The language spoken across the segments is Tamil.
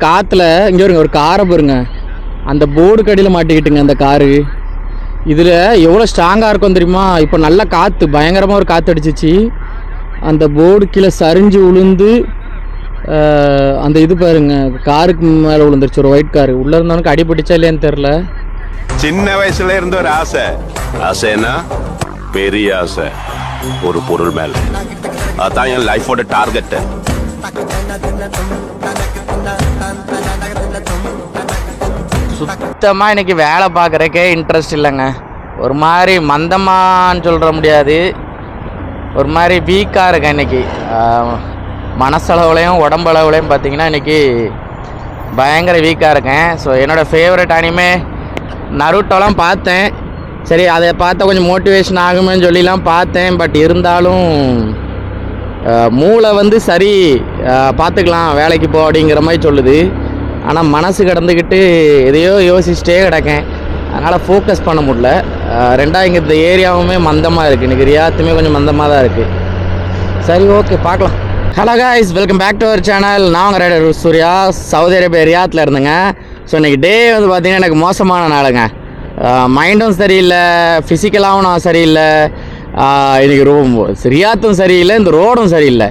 காற்றுல இங்கே வருங்க ஒரு காரை பாருங்க, அந்த போர்டு கடியில் மாட்டிக்கிட்டுங்க அந்த காரு. இதில் எவ்வளோ ஸ்ட்ராங்காக இருக்கும் தெரியுமா? இப்போ நல்ல காற்று, பயங்கரமாக ஒரு காற்று அடிச்சிச்சு. அந்த போர்டு கீழே சரிஞ்சு விழுந்து அந்த இது பாருங்க காருக்கு மேலே விழுந்துருச்சு. ஒரு ஒயிட் காரு உள்ளே இருந்தவனுக்கு அடிபட்டுச்சா இல்லையான்னு தெரில. சின்ன வயசுல இருந்த ஒரு ஆசைன்னா பெரிய ஆசை ஒரு பொருள் மேல. அதான் என் லைஃபோட டார்கெட். சுத்தமாக இன்னைக்கு வேலை பார்க்குறக்கே இன்ட்ரெஸ்ட் இல்லைங்க. ஒரு மாதிரி மந்தமான்னு சொல்கிற முடியாது, ஒரு மாதிரி வீக்காக இருக்கேன் இன்னைக்கு. மனசளவுலையும் உடம்பளவுலையும் பார்த்தீங்கன்னா இன்றைக்கி பயங்கர வீக்காக இருக்கேன். ஸோ என்னோடய ஃபேவரட் அனிமே நருட்டோலாம் பார்த்தேன். சரி அதை பார்த்தா கொஞ்சம் மோட்டிவேஷன் ஆகுமேன்னு சொல்லிலாம் பார்த்தேன். பட் இருந்தாலும் மூளை வந்து சரி பார்த்துக்கலாம் வேலைக்கு போ அப்படிங்கிற மாதிரி சொல்லுது. ஆனால் மனசு கிடந்துக்கிட்டு எதையோ யோசிச்சுட்டே கிடக்கேன். அதனால் ஃபோக்கஸ் பண்ண முடியல. ரெண்டாவது இங்கே இந்த ஏரியாவுமே மந்தமாக இருக்குது, இன்றைக்கி ரியாத்துமே கொஞ்சம் மந்தமாக தான் இருக்குது. சரி ஓகே பார்க்கலாம். Hello guys, welcome back to our channel. நான் உங்கள் ரைடர் சூர்யா, சவுதி அரேபியா ரியாத்தில் இருந்தேங்க. ஸோ இன்றைக்கி டே வந்து பார்த்திங்கன்னா எனக்கு மோசமான நாளுங்க. மைண்டும் சரியில்லை, ஃபிசிக்கலாகவும் நான் சரியில்லை. இன்றைக்கி ரியாத்தும் சரியில்லை, இந்த ரோடும் சரியில்லை,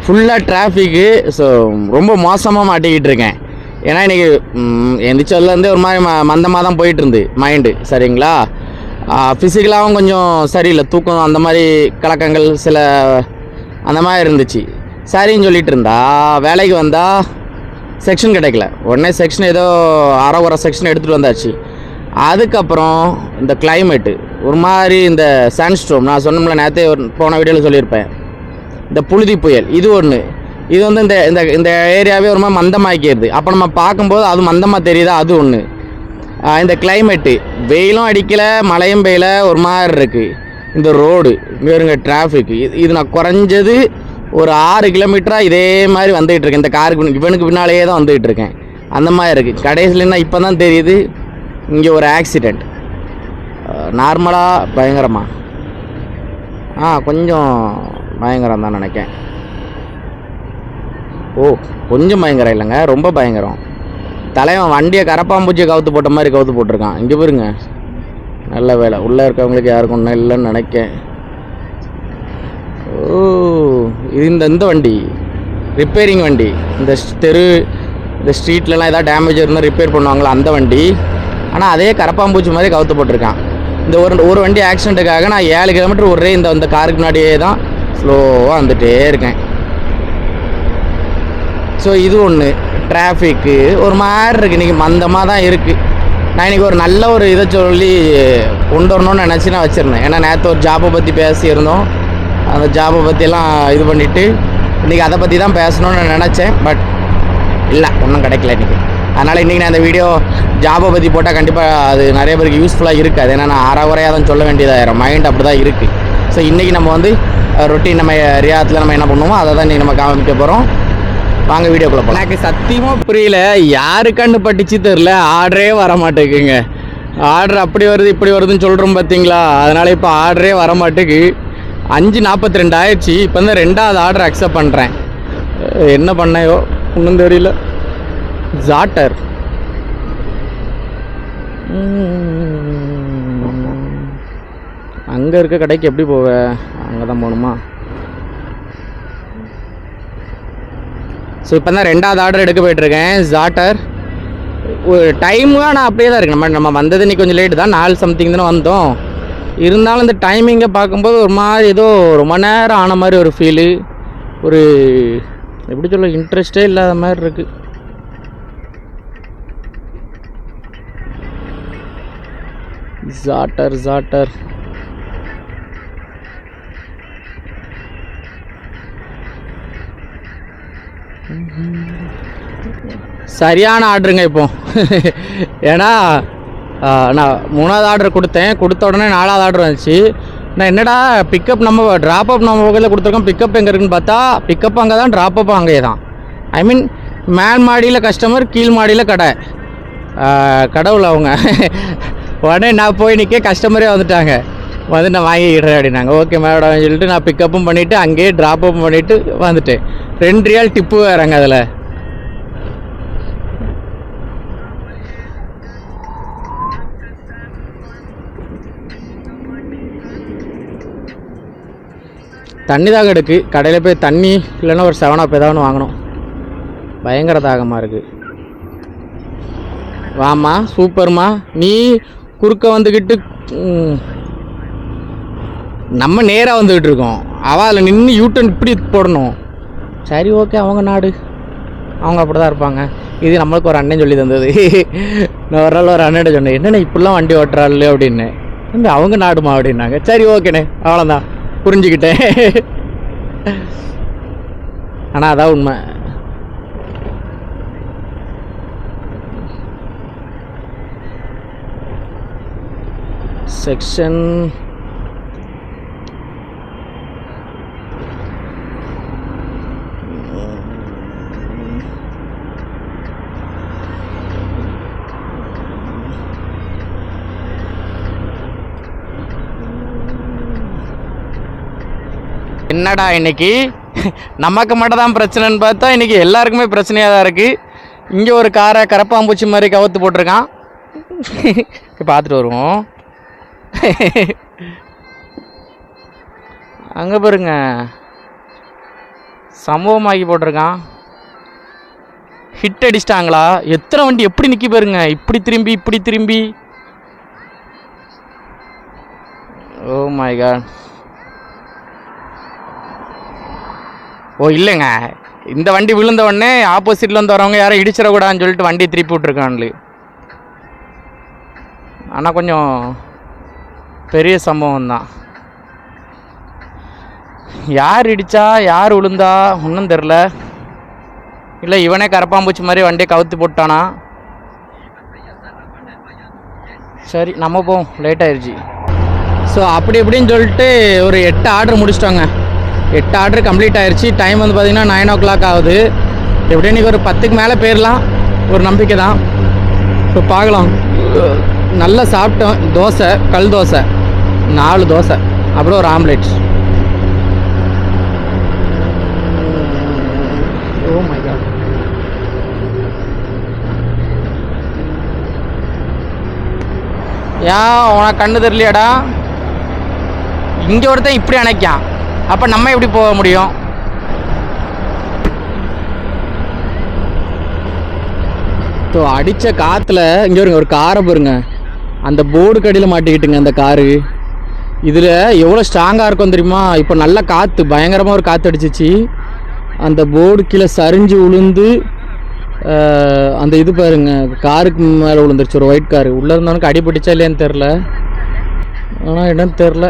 ஃபுல்லாக டிராஃபிக்கு. ஸோ ரொம்ப மோசமாக மாட்டிக்கிட்டு இருக்கேன். ஏன்னா இன்றைக்கி எந்திரிச்சதுலேருந்தே ஒரு மாதிரி மந்தமாக தான் போயிட்டுருந்து மைண்டு, சரிங்களா? ஃபிசிக்கலாகவும் கொஞ்சம் சரியில்லை, தூக்கம் அந்த மாதிரி கலக்கங்கள் சில அந்த மாதிரி இருந்துச்சு. சரின்னு சொல்லிட்டு இருந்தா வேலைக்கு வந்தால் செக்ஷன் கிடைக்கல. உடனே செக்ஷன் ஏதோ அரை செக்ஷன் எடுத்துகிட்டு வந்தாச்சு. அதுக்கப்புறம் இந்த கிளைமேட்டு ஒரு மாதிரி, இந்த சாண்ட்ஸ்டோம் நான் சொன்னோம்ல நேற்றே போன வீடியோவில் சொல்லியிருப்பேன், இந்த புழுதி புயல் இது ஒன்று. இது வந்து இந்த இந்த இந்த ஏரியாவே ஒரு மாதிரி மந்தமாக்கிடுது. அப்போ நம்ம பார்க்கும்போது அது மந்தமாக தெரியுதா, அது ஒன்று. இந்த கிளைமேட்டு வெயிலும் அடிக்கலை மழையும் பெய்யலை, ஒரு மாதிரி இருக்குது. இந்த ரோடு இங்கே இருங்க டிராஃபிக்கு, இது நான் குறைஞ்சது ஒரு 6 கிலோமீட்டராக இதே மாதிரி வந்துகிட்டு இருக்கேன். இந்த காருக்கு இவனுக்கு பின்னாலேயே தான் வந்துகிட்டு இருக்கேன். அந்த மாதிரி இருக்குது. கடைசியிலன்னா இப்போ தான் தெரியுது இங்கே ஒரு ஆக்சிடெண்ட். நார்மலாக பயங்கரமா கொஞ்சம் பயங்கரம் தான் நினைக்கேன். கொஞ்சம் பயங்கரம் இல்லைங்க, ரொம்ப பயங்கரம். தலைவன் வண்டியை கரப்பாம்பூச்சியை கவுத்து போட்ட மாதிரி கவுத்து போட்டிருக்கான். இங்கே பாருங்க, நல்ல வேலை உள்ளே இருக்கவங்களுக்கு யாருக்கும் ஒன்றும் இல்லைன்னு நினைக்கேன். இது இந்த வண்டி ரிப்பேரிங் வண்டி. இந்த இந்த ஸ்ட்ரீட்லலாம் ஏதாவது டேமேஜ் இருந்தால் ரிப்பேர் பண்ணுவாங்களா அந்த வண்டி. ஆனால் அதே கரப்பாம்பூச்சி மாதிரி கவுத்து போட்டிருக்கான். இந்த ஒரு வண்டி ஆக்சிடெண்ட்டுக்காக நான் 7 கிலோமீட்டர் ஒரே இந்த காருக்கு முன்னாடியே தான் ஸ்லோவாக வந்துகிட்டே இருக்கேன். ஸோ இது ஒன்று. டிராஃபிக்கு ஒரு மாதிரி இருக்குது, இன்றைக்கி மந்தமாக தான் இருக்குது. நான் இன்றைக்கி ஒரு நல்ல ஒரு இதை சொல்லி கொண்டு வரணும்னு நினச்சி நான் வச்சுருந்தேன். ஏன்னா நேற்று ஒரு ஜாப்பை பற்றி பேசியிருந்தோம். அந்த ஜாப்பை பற்றியெல்லாம் இது பண்ணிவிட்டு இன்றைக்கி அதை பற்றி தான் பேசணும்னு நான் நினச்சேன். பட் இல்லை, ஒன்றும் கிடைக்கல இன்றைக்கி. அதனால் இன்றைக்கி நான் அந்த வீடியோ ஜாப்பை பற்றி போட்டால் கண்டிப்பாக அது நிறைய பேருக்கு யூஸ்ஃபுல்லாக இருக்காது. ஏன்னா நான் அரைகுறையாக தான் சொல்ல வேண்டியதாயிரும், மைண்ட் அப்படி தான் இருக்குது. ஸோ இன்றைக்கி நம்ம வந்து ரொட்டீன் நம்ம ரியாத்தில் நம்ம என்ன பண்ணுவோமோ அதை தான் இன்றைக்கி நம்ம காமிக்க போகிறோம். வாங்க வீடியோக்குள்ள போகலாம். எனக்கு சத்தியமாக புரியல, யாருக்கண்டு பட்டுச்சு தெரில, ஆர்டரே வர மாட்டேங்குங்க. ஆர்டர் அப்படி வருது இப்படி வருதுன்னு சொல்கிறோம் பார்த்தீங்களா? அதனால் இப்போ ஆர்டரே வர மாட்டேக்கு. 5:42 ஆயிடுச்சு. இப்போ தான் 2வது ஆர்டர் அக்செப்ட் பண்ணுறேன். என்ன பண்ணையோ ஒன்றும் தெரியல. ஜாட்டர் அங்கே இருக்க கடைக்கு எப்படி போவ? அங்கே தான் போகணுமா? ஸோ இப்போ தான் 2வது ஆர்டர் எடுக்க போயிட்டுருக்கேன். ஜாட்டர் ஒரு டைமும் நான் அப்படியே தான் இருக்கேன். நம்ம வந்தது இன்னைக்கு கொஞ்சம் லேட்டு தான், 4 சம்திங் தானே வந்தோம். இருந்தாலும் இந்த டைமிங்கை பார்க்கும்போது ஒரு மாதிரி ஏதோ ரொம்ப நேரம் ஆன மாதிரி ஒரு ஃபீலு, ஒரு எப்படி சொல்ல, இன்ட்ரெஸ்டே இல்லாத மாதிரி இருக்குது. ஜாட்டர் சரியான ஆர்டருங்க இப்போ. ஏன்னா நான் 3வது ஆர்டர் கொடுத்த உடனே 4வது ஆர்டர் வந்துச்சு. நான் என்னடா பிக்கப் நம்ம ட்ராப்அப் நம்ம வகையில் கொடுத்துருக்கோம், பிக்கப் எங்கே இருக்குன்னு பார்த்தா பிக்கப் அங்கே தான், ட்ராப்அப் அங்கேயே தான். ஐ மீன் மேல் மாடியில் கஸ்டமர், கீழ் மாடியில் கடை. கடவுள் அவங்க. உடனே நான் போய் நிற்க கஸ்டமரே வந்துட்டாங்க. வந்து நான் வாங்கிக்கிறேன் அப்படின்னாங்க. ஓகே மேடம் சொல்லிட்டு நான் பிக்கப்பும் பண்ணிவிட்டு அங்கேயே ட்ராப்பப்பும் பண்ணிவிட்டு வந்துட்டேன். 2 ரியால் டிப்பு வேறங்க அதில். தண்ணி தாகம் எடுக்கு. கடையில் போய் தண்ணி இல்லைன்னா ஒரு 7-Up ஏதாவது வாங்கணும். பயங்கர தாகமாக இருக்குது. வாம்மா, சூப்பர்மா. நீ குறுக்க வந்துக்கிட்டு நம்ம நேராக வந்துக்கிட்டு இருக்கோம். அவள் நின்று யூட்டன் இப்படி போடணும். சரி, ஓகே, அவங்க நாடு, அவங்க அப்படி தான் இருப்பாங்க. இது நம்மளுக்கு ஒரு அண்ணன் சொல்லி தந்தது. நான் ஒரு நாள் ஒரு அண்ணன் சொன்னேன், என்னண்ணே இப்படிலாம் வண்டி ஓட்டுறாள் அப்படின்னு. அவங்க நாடுமா அப்படின்னாங்க. சரி, ஓகேண்ணே, அவ்வளோதான், புரிஞ்சுக்கிட்டேன். ஆனால் அதான் உண்மை. செக்ஷன் என்னடா இன்னைக்கு நமக்கு மட்டும் தான் பிரச்சனைன்னு பார்த்தா இன்னைக்கு எல்லாருக்குமே பிரச்சனையாக தான் இருக்குது. இங்கே ஒரு காரை கரப்பாம்பூச்சி மாதிரி கவுத்து போட்டிருக்கான். பார்த்துட்டு வருவோம். அங்கே பாருங்க, சம்பவமாக்கி போட்டிருக்கான். ஹிட் அடிச்சிட்டாங்களா? எத்தனை வண்டி எப்படி நிற்கி பாருங்க, இப்படி திரும்பி இப்படி திரும்பி. Oh my God. ஓ இல்லைங்க, இந்த வண்டி விழுந்த உடனே ஆப்போசிட்டில் வந்து வரவங்க யாரும் இடிச்சிடக்கூடாதுன்னு சொல்லிட்டு வண்டியை திருப்பி விட்ருக்கான்லு. ஆனால் கொஞ்சம் பெரிய சம்பவம் தான். யார் இடித்தா யார் விழுந்தா ஒன்றும் தெரில. இல்லை இவனே கரப்பாம்பூச்சி மாதிரி வண்டியை கவுத்து போட்டானா? சரி, நம்ம போவோம், லேட் ஆயிடுச்சு. ஸோ அப்படி இப்படின்னு சொல்லிட்டு ஒரு 8 ஆர்டர் முடிச்சிட்டோங்க. 8 ஆர்டர் கம்ப்ளீட் ஆயிடுச்சு. டைம் வந்து பார்த்திங்கன்னா 9 o'clock ஆகுது. எப்படியும் இன்றைக்கி ஒரு 10க்கு மேலே போயிடலாம், ஒரு நம்பிக்கை தான். ஸோ பார்க்கலாம். நல்லா சாப்பிட்டோம். தோசை, கல் தோசை 4 தோசை, அப்புறம் ஒரு ஆம்லேட். Oh my God. ஏன் உனக்கு கண்ணு தெரியலையாடா? இங்கே ஒருத்தன் இப்படி அணைக்கான், அப்போ நம்ம எப்படி போக முடியும்? ஸோ அடித்த காற்றுல இங்கே வருங்க ஒரு காரை பாருங்க, அந்த போர்டு கடியில் மாட்டிக்கிட்டுங்க அந்த காரு. இதில் எவ்வளோ ஸ்ட்ராங்காக இருக்கும் தெரியுமா? இப்போ நல்ல காற்று, பயங்கரமாக ஒரு காற்று அடிச்சிச்சு. அந்த போர்டு கீழே சரிஞ்சு விழுந்து அந்த இது பாருங்க, காருக்கு மேலே விழுந்துருச்சு. ஒரு ஒயிட் காரு உள்ளே இருந்தவனுக்கு அடிபட்டுச்சா இல்லையான்னு தெரில. ஆனால் என்னன்னு தெரில.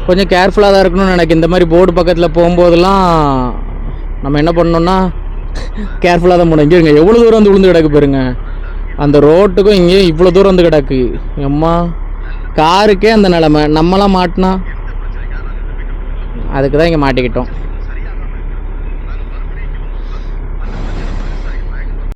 கொஞ்சம் கேர்ஃபுல்லாக தான் இருக்கணும்னு எனக்கு. இந்த மாதிரி போர்டு பக்கத்தில் போகும்போதெல்லாம் நம்ம என்ன பண்ணோன்னா கேர்ஃபுல்லாக தான் போகணும். இங்கே இருங்க, எவ்வளோ தூரம் வந்து விழுந்து கிடக்கு பாருங்க. அந்த ரோட்டுக்கும் இங்கே இவ்வளோ தூரம் வந்து கிடக்கு. எம்மா, காருக்கே அந்த நிலமை, நம்மளாம் மாட்டினா அதுக்கு தான் இங்கே மாட்டிக்கிட்டோம்.